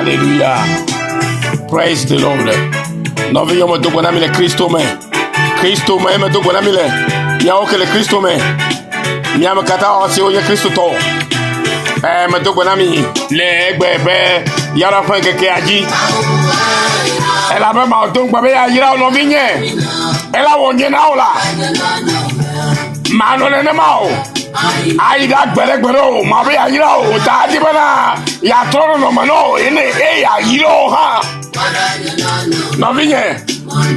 Alléluia. Praise the Lord. Nous venons de voir le Christ humain. Christ humain, mais de voir le. Il y a aucun Christ humain. Il y a un catalogue sur le Christ to. Mais de voir les bébés. Il y a la fin qui a dit. Elle a même donc bébé a dit là on vient. Elle a on vient là. Manole ne mao. Aida gbere ma be ayira o ta di bana ya toro no mano ene e ya yiro ha no vinye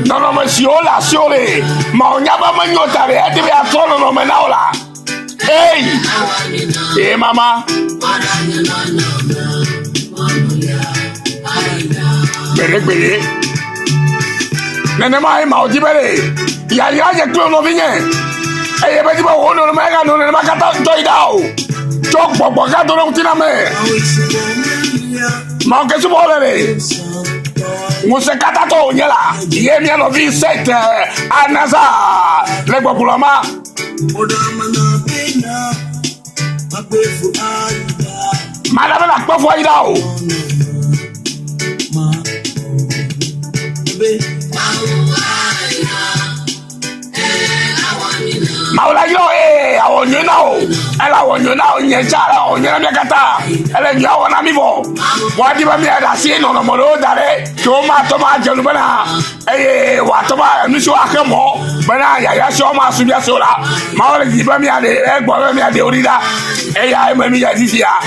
no ma siola siole ma onya ba manyo tare e di ya toro no mena ola hey mama gbere nene mai ma o di bere ya je klo no vinye eye beti ba wono mega no ne makata toidao chok pokpo ka do tina me ma ke su bolere mo se kata to nyela ye mi no vi set anasa le gbopulama madame la kpofo idao Maula yo awon yo na o ela won yo na o yen jara o yen na kata ele yo wona mi bo wa di ba mi ada si no mo lo dare to ma jelu bana wa to ba nu so akemo bana ya so ma su bia so la ma o le di ba mi ade gbo ba mi ade orida ya e ma mi ya di ya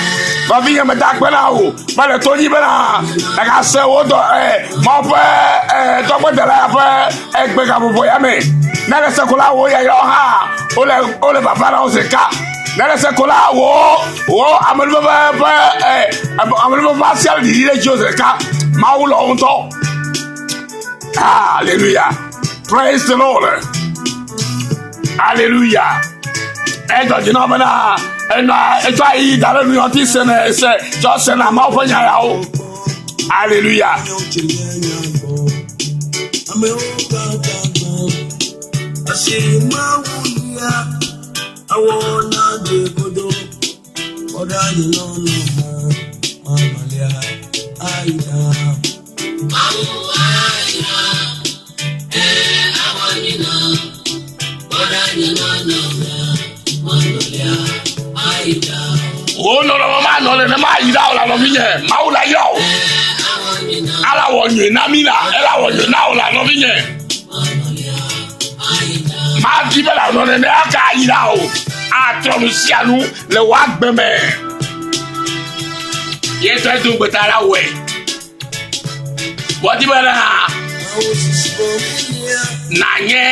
ba vi ya ma da pe na o ba le to yi bana e ka se o do mo pe to pe de la pe gbe ka bo ya me na le se ko la wo ya yo ha ole papa na oseka nele se kola wo amelu ba sial di le joseka maulo onto hallelujah praise the Lord hallelujah ejo jina bana ejo ayi dale nu yoti se just na ma ofanya ya o hallelujah I wanna do good. What are you know? Oh no, mama, no, le ma ida la no vinye. Maula yo. Ala wonye na mina, ala wonye na ola no vinye. Ma dibela no ne aka ida o. Atronusianu le wa gbeme ye to du betara we bodi bana na nye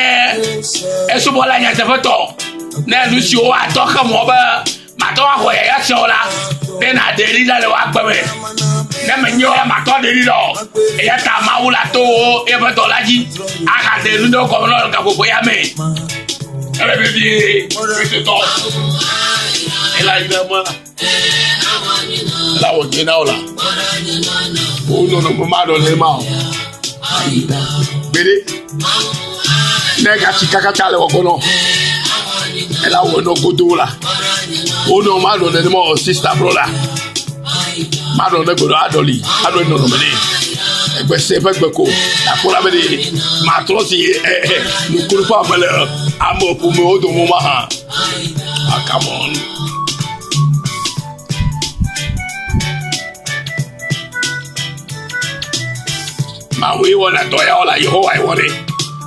eso bola nya te foto na lusi o atoka mo ba ma to ho ya so la de na de ri le wa gbeme na me nyo ma to de ri do e ya ta ma wula to e be to laji aka de lu do ko no ka popo ya me elle veut bien, je te torche. Elle a une main. La voiture là. Oh non, non, maman, donne-moi. Bédé. Nega chikaka chale wakono. Elle a un godo là. Oh non, maman, donne-moi, sister, brother. Maman, donne-moi, adoli. Adoli, non, non, mais c'est pas beaucoup. La pour la venir, ma trosi, nous courons pas à l'heure. Amour pour me au moment. Ah, come on. Ma we wanna do ya all you I want it.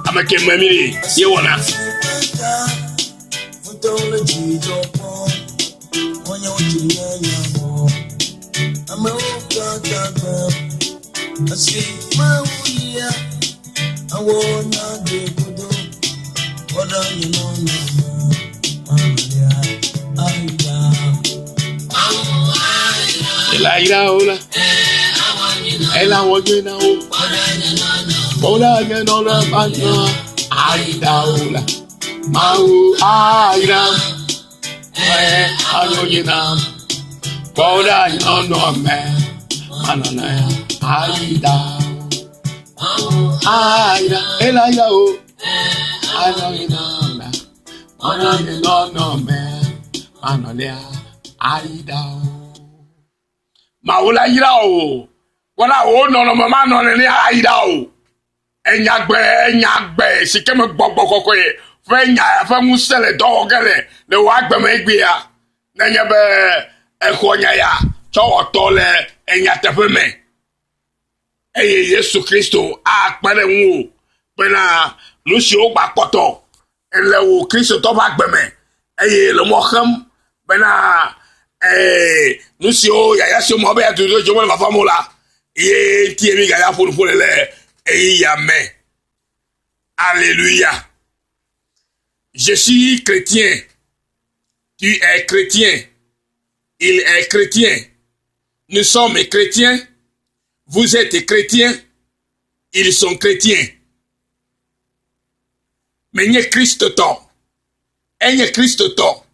I'm a kid, mammy. You wanna. I see my way. I wanna do good. What are you know? Hola. Ela woje na o. Hola ya no la pano. Aida hola. Mau aida. Ayo na. Hola no me. Manana aida. Aida ela ya o. Ayo na. Hola no me. Manana aida. Maula irao Voilà, oh non, non, maman, non, non, non, enyagbe sike me gbogbo kokoye fe nya fe musele do gele le wa gbe me gbe ya na nya be ekonya ya cho to le enya tefe me eye Yesu Kristo a pere nwo pe na lu si o gba poto ele wo Kristo to ba gbe me eye le mo kham be na lu si o ya si mo be ya do jo mo la famula ye ti emi ga ya fo le amen. Alléluia. Je suis chrétien. Tu es chrétien. Il est chrétien. Nous sommes chrétiens. Vous êtes chrétiens. Ils sont chrétiens. Mais il y a Christ to. Il y a Christ to.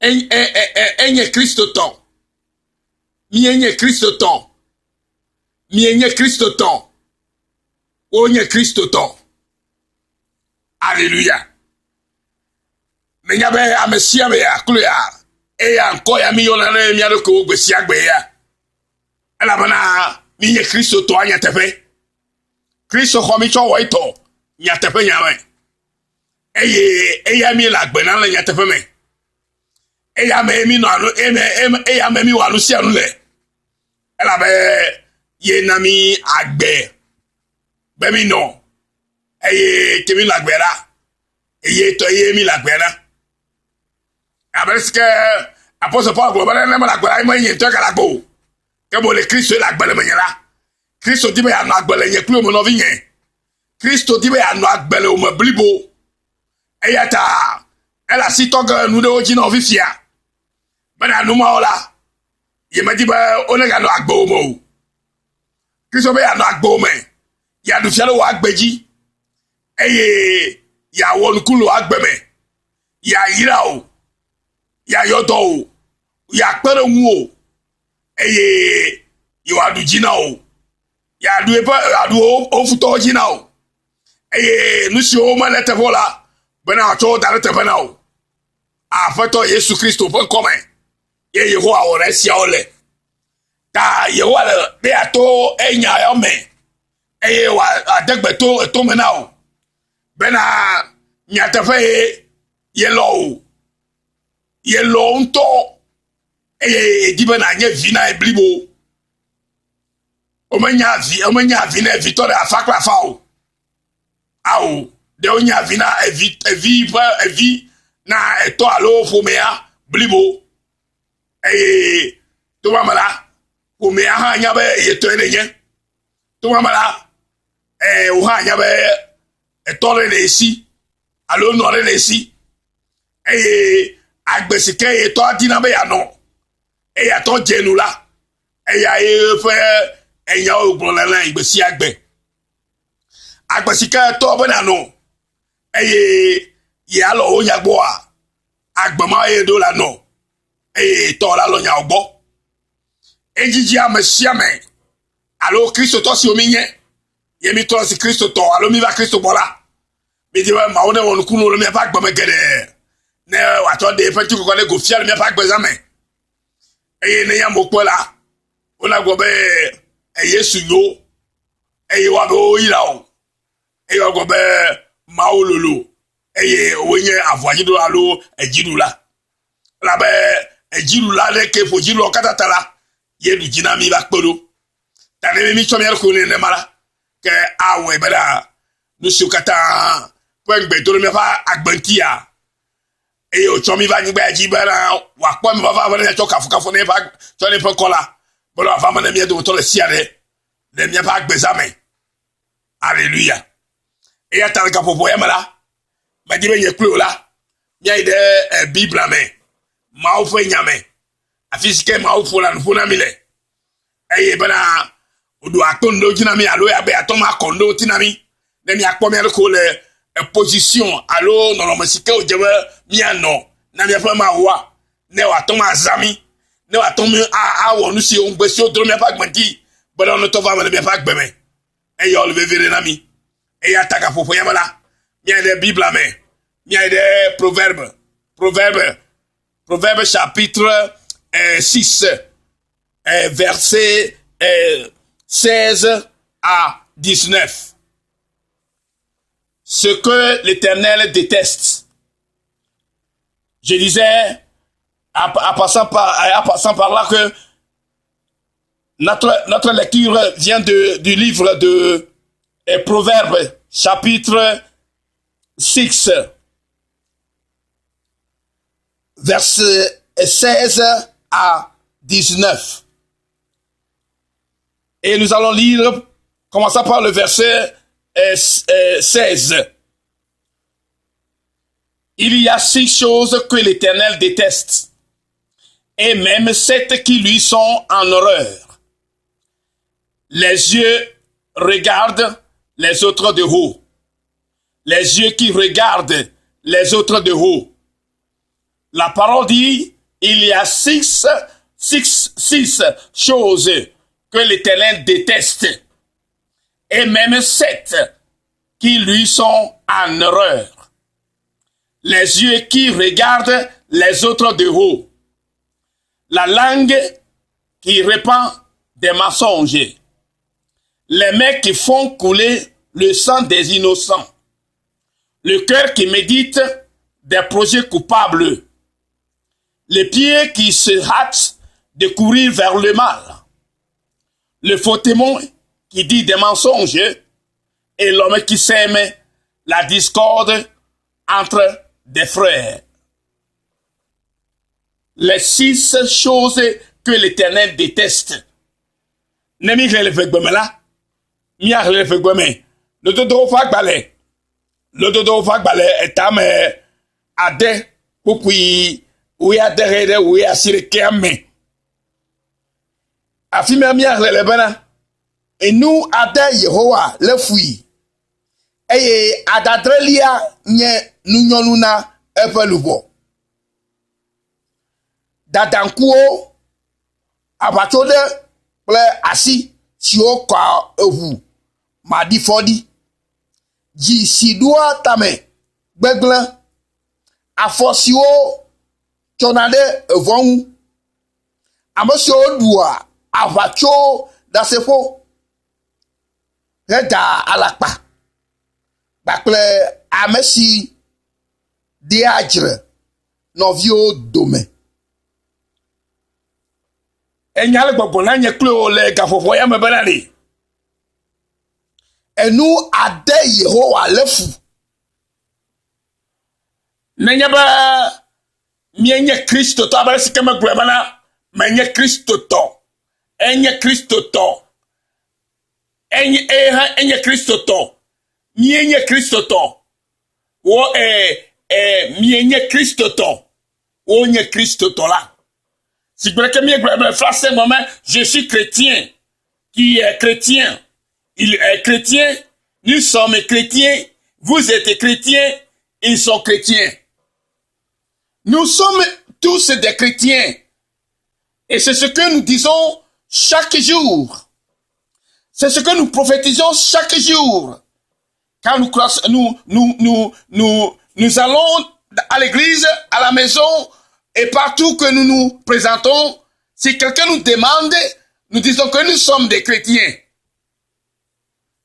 Il y a Christ to. Il y a Christ to. Mienye Kristo ton. Onye Kristo ton. Alléluia. Menyabe amesia be ya kulu ya. E ya nko ya mi yona na mi adoko ogbesi agbe ya. Ala bana mienye Kristo ton anya tefe. Kristo khomi cho wo ito nya tefe nyame. Eya mi la gbe na la nya tefe me. Eya me mi no anu eya me mi wa lu si anu le. Ala be ye nami agbe bemi no eye kemi lagbera eye to ye mi lagbera abeske apostle Paul global na lagbera imo yin to kala gbo ke bo le Kristo lagbele menyala Kristo dibe ya no agbele yen klo mo no vinyen Kristo dibe ya no agbele o mablibo eyata ela si to ga nu de oji no vifia bana nu ma ola ye madiba onega no agbo mo Kristo be ya no agbo me ya du fialo wa agbeji eye ya wonukulu agbeme ya yira o ya yodo o ya pere wu o eye yo adu jina o ya du adu o futo jina o eye nusi o ma lete vola bena acho dare te bena o afato Yesu Kristo fo come ye Yehowa o resia ole ta Yehowa le be ato enya yo me eye wa adegbeto eto me na o bena nyatefe ye lo nto eye dibe na nye vi na eblibo o menya vi na victoria afakla fa o awo de onya vi na evi na eto alo fo me ya blibo eye to mamala fo me ya ha nya be ye to enye to mamala o ha nya be etore le si alo no le si agbesike eto adina be ya no ya to jenu la ya fe enya ogbon la igbesi agbe agbesike to be na no ya lo onya gbo a agbama do la no to la lo nya ogbo ejiji amesia me alo Kristo to si ominye yemi to si Kristo to alo mi va Kristo bola mi di ma one won kunu lo mi fa gbama gede ne wa to de fe ti ko le go fial mi fa gbezame ne ya mokola ona go be Yesu yo wa be o ira o go be maololo owenye avoajido alo ejidula la be ejidula le ke fo jilo katatala ye du jina mi ba kporo tane mi chomi ko ne mara ke awe bela nu sukata kwengbe to mi fa agbantia o chomi va nyigba jibara wa kwa mi baba va to kafuka ne fa to ne fa kola bolo afa ma na mi do to le siare le mi fa gbezame alléluia ya talka popo ya mara ma dibe nye klo la mi ide bible amen ma o fo nyame afisike ma o fo la no na mi le bana odo atondo jina mi alo ya be atoma kondo tinami ne mi akpo mi ko le position alo no ma sike o jebe mi ano na mi fa ma wa ne wa toma zami ne wa toma a wonu si o ngbe si o dro mi fa gbanti bana no to va ma mi fa gbeme yo le vevere na mi ya taka fofo ya mala mi de bible amen mi de proverbe chapitre 6 verset 16 à 19. Ce que l'Éternel déteste. Je disais, en passant par là, que notre lecture vient du livre de Proverbes, chapitre 6, versets 16 à 19. Et nous allons lire, commençant par le verset 16. Il y a 6 choses que l'Éternel déteste, et même 7 qui lui sont en horreur. Les yeux regardent les autres de haut. Les yeux qui regardent les autres de haut. La parole dit, il y a 6 choses que l'Éternel déteste, et même 7 qui lui sont en horreur. Les yeux qui regardent les autres de haut. La langue qui répand des mensonges. Les mains qui font couler le sang des innocents. Le cœur qui médite des projets coupables. Les pieds qui se hâtent de courir vers le mal. Le faux témoin qui dit des mensonges. Et l'homme qui sème la discorde entre des frères. Les 6 choses que l'Éternel déteste. Nemi le fegbe là. Mia le fegbe. Le dodo fagbale. Le dodo fagbale etam ade pupui oui adere oui asire keme. Afime mia le bana. Et nous ade Yehowa le fui. Eye adadrelia nye nunyonuna epelubo. Dadankuo abatode ple asi si o kwa evu madi fodi ji sidua tame gbegble afosio tonade evon amosio dua avacho dasefo reda alakpa bakle amesi diajre novio dome. Enyale gbogbo na nye klo le gafofo ya mebenali. Enu ade Yehowa lefu. Nenyaba mienye Kristo to abale sikema gbebana menye Kristo to. Enye Kristo to. Enye Kristo to. Mienye Kristo to. Wo mienye Kristo to. Wo nye Kristo to la. Si je suis chrétien, qui est chrétien, il est chrétien, nous sommes chrétiens, vous êtes chrétiens, ils sont chrétiens. Nous sommes tous des chrétiens. Et c'est ce que nous disons chaque jour. C'est ce que nous prophétisons chaque jour. Quand nous allons à l'église, à la maison, et partout que nous nous présentons, si quelqu'un nous demande, nous disons que nous sommes des chrétiens.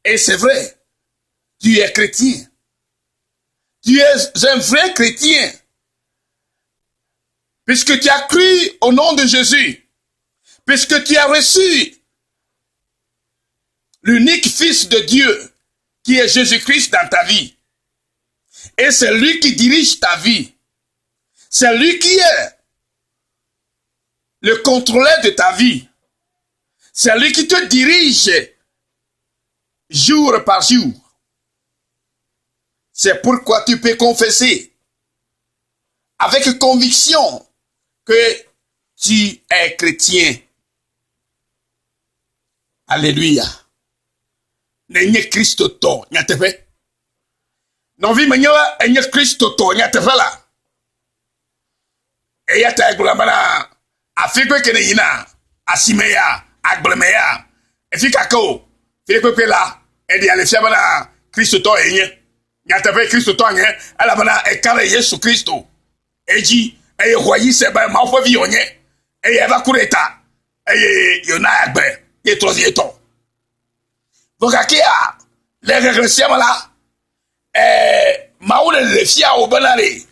Et c'est vrai, tu es chrétien. Tu es un vrai chrétien. Puisque tu as cru au nom de Jésus. Puisque tu as reçu l'unique Fils de Dieu, qui est Jésus-Christ dans ta vie. Et c'est lui qui dirige ta vie. C'est lui qui est le contrôleur de ta vie. C'est lui qui te dirige jour par jour. C'est pourquoi tu peux confesser avec conviction que tu es chrétien. Alléluia. Nenye Christo to nyatefe. Non vi menyola enye Christo to nyatefe la. Eya ta eglamana afikwe kene yina asimeya agblemeya efikako fikwe la edi ale fiabana Christo to enye nyatefe Christo to enye ala bana ekare Yesu Christo eji eye hoyi se ba ma fo vi onye eye ba kureta eye yona agbe qui est troisième. Donc, les régressions là, maoule les fia au banale, et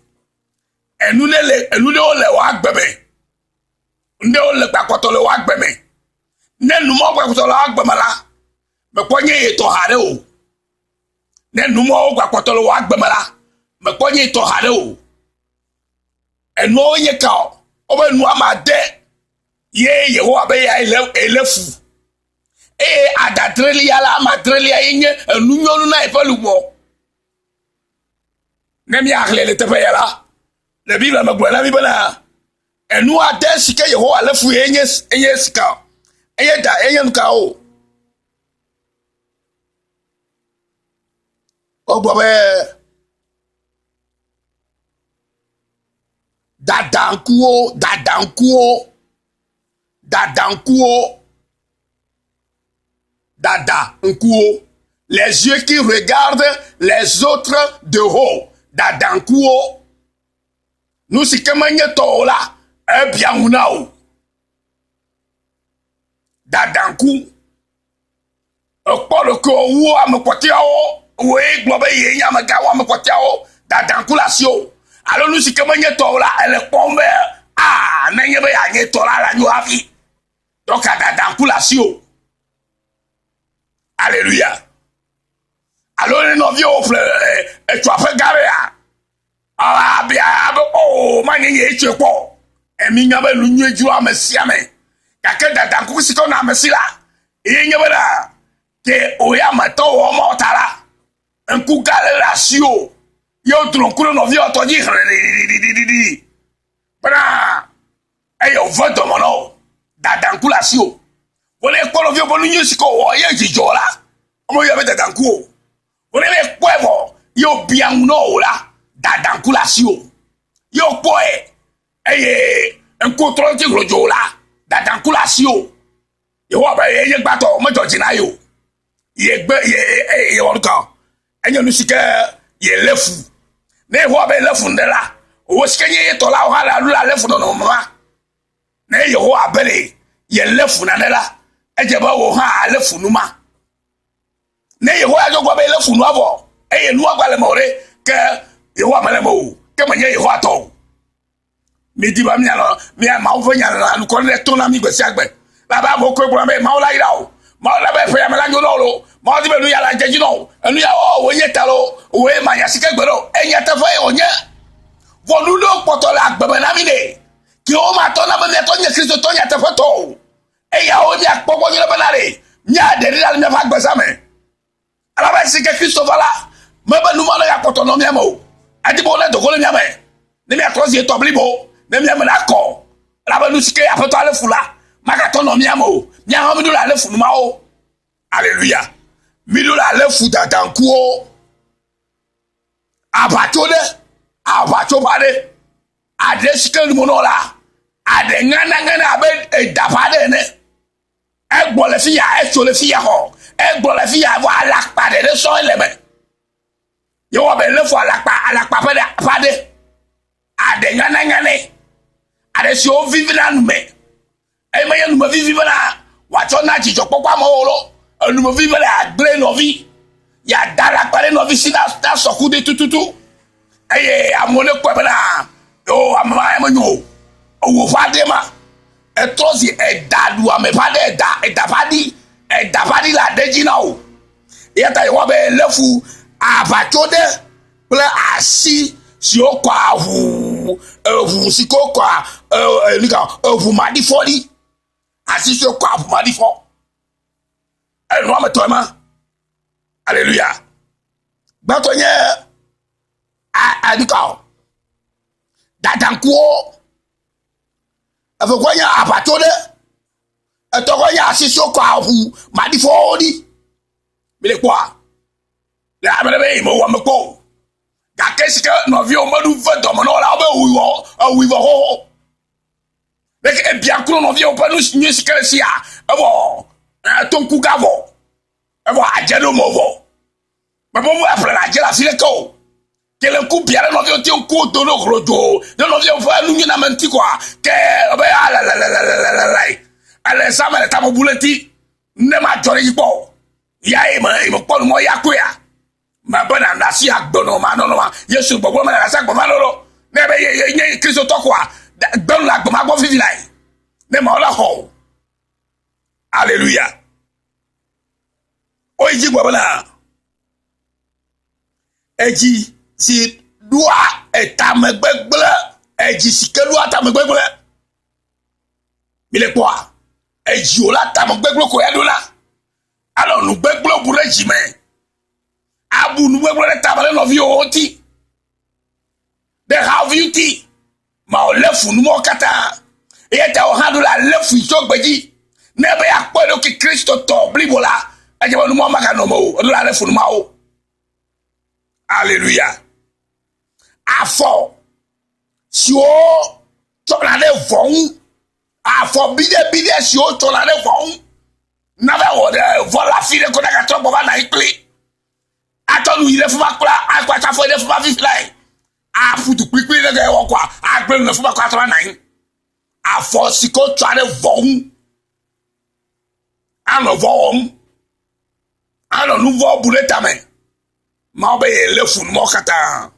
nous le wak bébé. Nous le bakoto le wak bébé. Nous m'en bakoto le wak bébé là, mais quoi n'est to hareo. Nous m'en bakoto le wak bébé là, mais quoi n'est to hareo. Et nous y est quand, on va nous amade, ye ho abe ya elefu. Et à d'adreli à la madreli à yé, nous n'y a pas le mot. N'aime ya le te paye là. Le Bible me boit la Bible là. Et nous a des si que yo à lefu yé ska. Et da yé nkao. O bobe. Dadankuo. Dada, nkuo. Les yeux qui regardent les autres de haut. Dada, nkuo. Nous, si que manye tola, bien unao. Dada, nku. Okpolo ko uo amekwatiao. Oué, globe yenya megawa amekwatiao. Dada, nku la sio. Alors nous, si que manye tola, elle est tombée. Ah, n'ayez pas yanye tola la nous avi. Donc, dada, nku la sio. Alléluia. Alors les novios et tu as fait garer. Ah bien, oh, manié tu es quoi? Et mingabe l'union du âme siamé. Quelqu'un d'adam si qu'on a messi là. Et il y a là que oya mato o mortala. Un coup galé la sio. Yo tronc le novio to dire. Bana. Et yo vote mon nom. D'adam la sio. Wole ekolo vyo bonu nyusiko wo ye jijola. Omo yo beta danku. Wole le kwevo yo bianno la dadanku la sio. Yo poe en contrôle ti rojola dadanku la sio. Yo wa ba ye gbato mo jojina yo. Ye gbe ye woruka. Enyo nusike ye lefu. Ne ho ba lefu ndela. O sikenye to la o hala lu la lefu no ma. Ne yo ho abele ye lefu na ndela. Ejeba wo ha le funuma ne yeho ajo gwa be le funu avo eye nu agba le more ke yeho amale mo ke manye yeho ato mi di ba mi ala mi ma o fanya la nu ko le to na mi gbesi agbe baba mo ko egbo me ma o la ira o ma o la be fe ya me la njo lo ma o di be nu ya la jeji no enu ya o wo ye talo o e ma ya sike gbero enya ta fa e onye volu do poto la agbe me na mi de ki o ma to na be me to nye Kristo to nya ta fa to. Et il y a aussi un peu de banale. Il y a des gens qui ont fait ça. Alors, c'est que Christophe là, mais nous demandons à quoi on a mis. A dit bon, on a de quoi on a mis. Nous avons troisième table, nous avons d'accord. Alors, nous sommes à peu près à l'effort là. Magaton on a mis. Nous avons mis à l'effort. Alléluia. Nous avons à l'effort dans le coup. Abatode, abatode, adresse que nous avons là. Ade ngana abe dapade ne egbo le fiya echo le fiya ho egbo le fiya wa alakpa de so elebe yo wa be le fo alakpa pade ade ngana ade si o vivi na nume e me yenu me vivi na wa cho na jijo popa mo lo enu me vivi la agre no vi ya dala pare no vi si na soku de tututu eye amone ko be na o amama emanyo owo fadema etrozi edadu amepade edapadi la dejina o yata yo be lefu abachode ple asi si o kwa hu si ko kwa liga hu madi foli asi si o kwa hu madi fo enu ametoma hallelujah gbatonye adika dadankuo Afokwanya apatode etokonya asiso kwa hu madifodi bile kwa la bele mo wa meko ga kesika no vi o madu vedo mo no la obe wi ho Mek e bien kro no vi o pa no nyi sika sia ebo tonku gavo ebo ajado mo vo Babo mo apre la jela sile ko Kele coup biara no vi o ko do no rojo no vi o fa nu na menti kwa ke obe ala ale sama le tamo buleti ne ma jori yipo ya e mo ponu mo ya ko ya ma bana na si agbono ma no ma Yesu gbogbo ma na sa gbogbo ma lo ne be ye Kristo to ko a gbonu la gbogbo ma gbo fi lai ne ma ola ho hallelujah o ji gbogbo na eji si dua etamegbegbele eji sikelu atamegbegbele mile kwa eji ola tamegbegbele ko edula alo nu gbegbele bure jime abu nu gbegbele tabale no vi oti de have you ti ma o lefu nu mo kata e ta o handula lefu so gbeji ne be akpelo ki Kristo to blibola eje nu mo maka no mo o la lefu nu ma o hallelujah afọ si o tọ́lá de fọ́n afọ bídẹ́ si o tọ́lá de fọ́n n'abẹ́ wọ̀ dẹ́ fọ́lá fi de kọ́dà kàtọ́ bọ̀ bá nà ikpe atọ́nu yìí de fún ma kura akpata fọ́ de fún ma fífi láyé afutu kpikpi de kẹ́ wọ́ kọ́ agbẹ́nu de fún ma kọ́ atọ́ nà yín afọ si ko tọ́lá de fọ́n anọ fọ́n anọ nu fọ́ bu de tamẹ́ ma bẹ yẹ lẹ funu mọ kata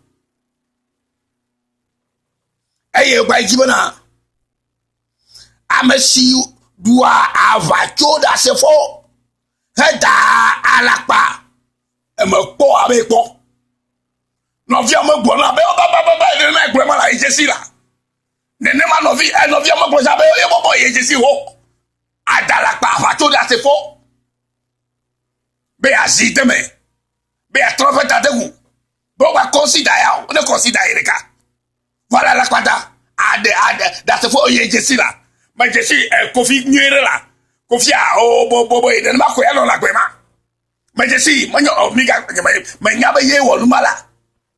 eye gba jibona amesi dua avacho da se fo heda alapa e mo po abe po no vi mo gbo na be ba ni na gbo ma la ijesi la ne ma no vi mo gbo sa be ye bobo ijesi wo adalapa avacho da se fo be azideme be a trophée à dégoût. Bon, va considérer, on ne considère pas. Voilà la quadra. Dans ce faux, il y a Jessie là. Mais Jessie, Kofi Nuere là. Kofi a, oh, bobo, il ne m'a pas dans la guéma. Mais Jessie, moi, mais il y a pas yé ou l'umala.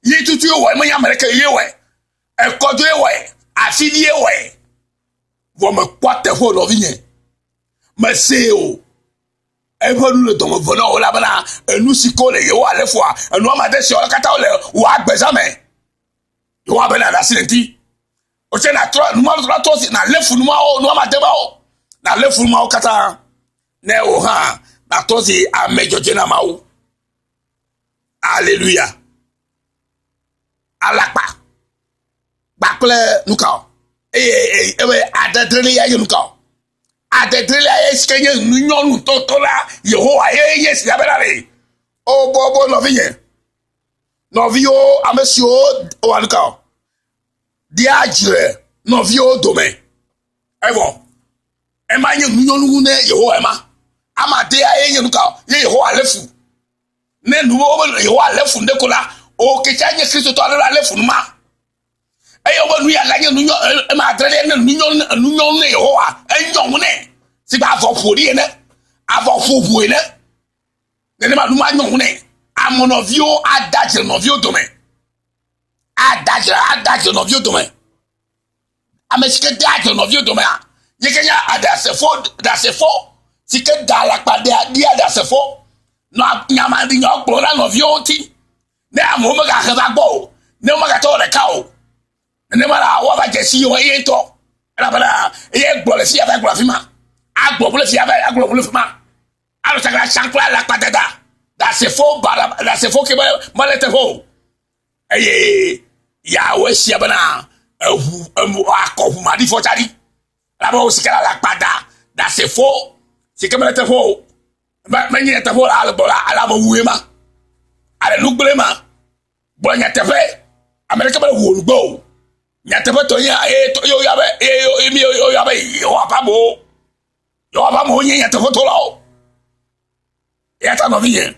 Yé tout tu ouais, moi, il y a américain yé ouais. Un code ouais. Affilié ouais. Vous me quoi te faut l'ovigné. Mais c'est oh. Every le domo vono ola bana enu siko le yo ale fois enu amade se ola kata ole wa gbezame yo wa bana da silenti o se na tro nu ma tro si na lefu nu ma o nu amade ba o na lefu nu ma o kata ne o ha na to si amejoje na ma o hallelujah alapa bakle nuka e adadrele ya nuka adedrela eskenye nunyonu totola Yehowa yes yabelale o bobo novio amesio o anuka diajre novio dome evo emanye nunyonu ne Yehowa ema amade ayenye nuka Yehowa lefu ne nuwo Yehowa lefu ndekola o kechanye Kristo to ala lefu numa eyo bonu ya ganye nunyo ma adrele ne nunyo ne Yehowa enyo ne si ba fo fori ne avo fo bu ne ma numa nyo ne amonovio adage novio dome adage novio dome amesike adage novio dome a yekenya adase fo sike dala pade dia adase fo no nyama di nyo gbora novio ti ne amomo ga heba gbo ne mo ga to le ka o ne ma la wa ba jesi yo ye to la bala ye gbole si aba gbora fi ma agbobule fi aba agbobule fi ma alo sakra chankla la padada da se fo ke malete fo eye ya we si aba na akofu ma di fo tari la ba o sikala la pada da se fo si ke malete fo ma nyi ta fo ala bola ala ma wuwe ma ala nugbele ma bo nya tefe amerika ba wo lugbo nya tefe to nya yo ya ba yo ya ba yo apa mo nya tefe to lo ya ta no vie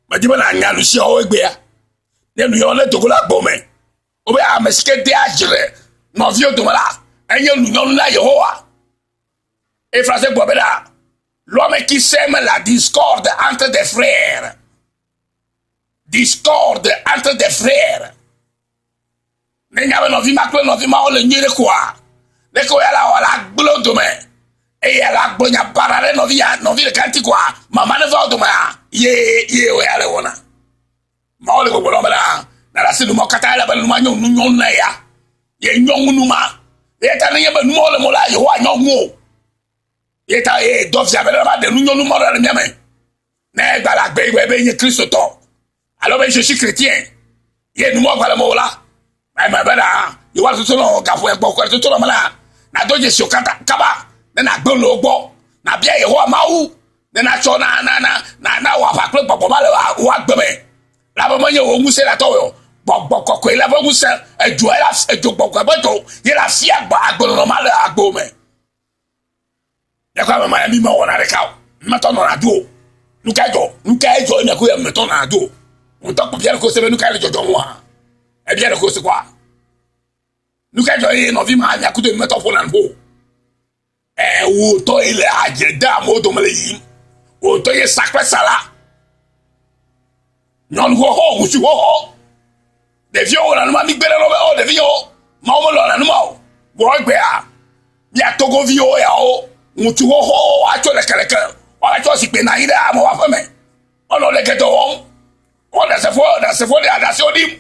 ma di ba na nya lu si o egbe ya ne nu yo le to gola gbo me o be a mesike de ajire no vie to mala enye nu yo la Yehowa et français bobela l'homme qui sème la discorde entre des frères. Discorde entre des frères. Nenyabe no vi makle no vi ma ole nyere kwa. Le ko ya la wala glo dome. E ya la gbonya parale no vi le kanti kwa. Mama ne va dome. Ye o ya le wona. Ma ole go bolo bala. Na la sinu mo kata la bala no ma nyon na ya. Ye nyon nu ma. E ta ne ye ba nu ole mo la yo wa nyon mo. et ta et doivent jamais là de nous nous mordre le mien mais la bé Christ toi alors ben je suis chrétien et nous moi voilà moi là mais ben là il va tout non gafu e gboko tout non mala na doje sokata kaba na gbo lo gbo na bia ye ho mawu na cho na wa pa kle gbogbo male wa gbe me la bo mo ye wo nguse la to yo gbogbo koko la bo nguse ejo gbogbo ba to ye la fi agba agbo no male agbo me ya kwa mama mi ma wona re ka ma to no na do nuka ejo na ko ya me to na do on to ko bia ko se be nuka ejo jo mo e bia ko se kwa nuka ejo ye no vi ma ya ko to me to fo na bo wo to ile ajeda mo do male yi wo to ye sakwe sala non ho wo si ho de vieux na no mi gbere lo be o de vieux ma o mo lo na no ma o bo gbe a ya to go vieux ya o mutu ho a cho le keleke wala cho si pe na ida mo wa feme ono le geto won o da se fo de ada se odim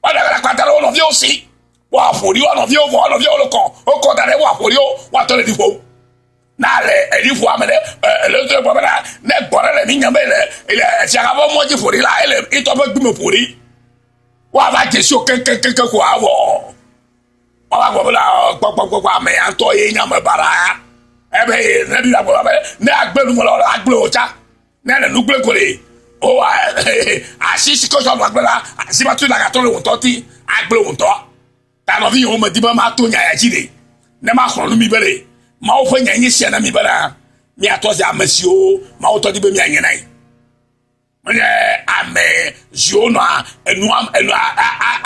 wala la kwata lo no vieux si wa fori ono vieux lo ko da le wa fori o wa to le di fo na le edifu amele le to baba na gbora le ni nyame le ti aga bo mo ji fori la ele ito be gbi mo fori wa ba je so ken ko awo wa gbo la gbo ame anto ye nyame bara ebe ne bi la gbo ba ne agbelu mo lo agbelu ocha ne le nugle ko le o asisi ko so agbela asiba tu la gato le won ti agbelu won to ta no vi o me di ba ma to nya ya jide ne ma khonu mi bele ma o fa nyanyi sia na mi bara mi atozi amasio ma o to di be mi anyenai mene ame jona enu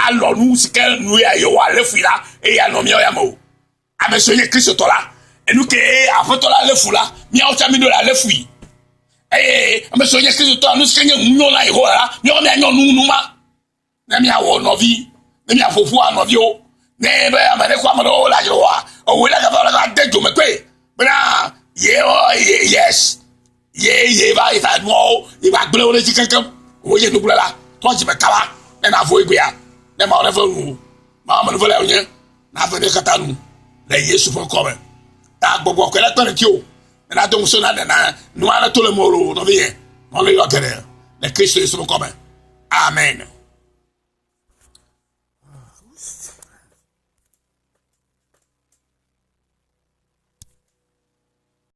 alonu sike nu ya yo wa lefula e ya no mi o ya mo amesio ye Kristo tola enu ke afotola lefula mi o cha mi do la lefui amesio ye Kristo tola nu sike nye nyo la ho la mi o mi anyo nu ma na mi awo novi na mi afofu anovi o ne be amane kwa mo la yo wa o we la ka la de jo me pe bra yes ye va ifa mo e ba gbe o le ji kankan o ye nu la to ji me kala na fo igbe ya na ma o nu ma ma no le onye na fa de kata nu le Yesu fo ko me ta gbogbo ko la to ti o na do so na nu ala to le moro no vie no le yo kere le Kristo Yesu fo ko me amen.